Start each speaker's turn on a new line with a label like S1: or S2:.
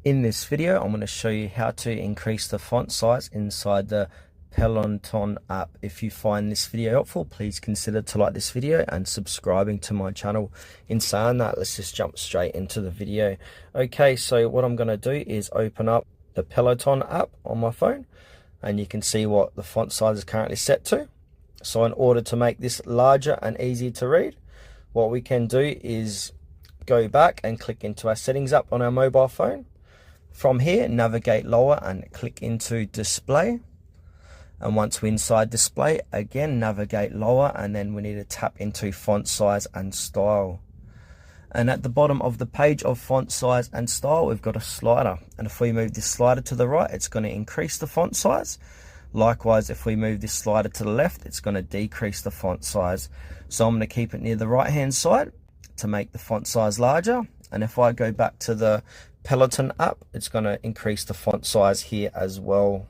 S1: In this video, I'm going to show you how to increase the font size inside the Peloton app. If you find this video helpful, please consider to like this video and subscribing to my channel. In saying that, let's just jump straight into the video. Okay, so what I'm going to do is open up the Peloton app on my phone, and you can see what the font size is currently set to. So in order to make this larger and easier to read, what we can do is go back and click into our settings app on our mobile phone. From here, navigate lower and click into display. And once we're inside display, again, navigate lower, and then we need to tap into font size and style. And at the bottom of the page of font size and style, we've got a slider. And if we move this slider to the right, it's going to increase the font size. Likewise, if we move this slider to the left, it's going to decrease the font size. So I'm going to keep it near the right hand side to make the font size larger. And if I go back to the Peloton app, it's going to increase the font size here as well.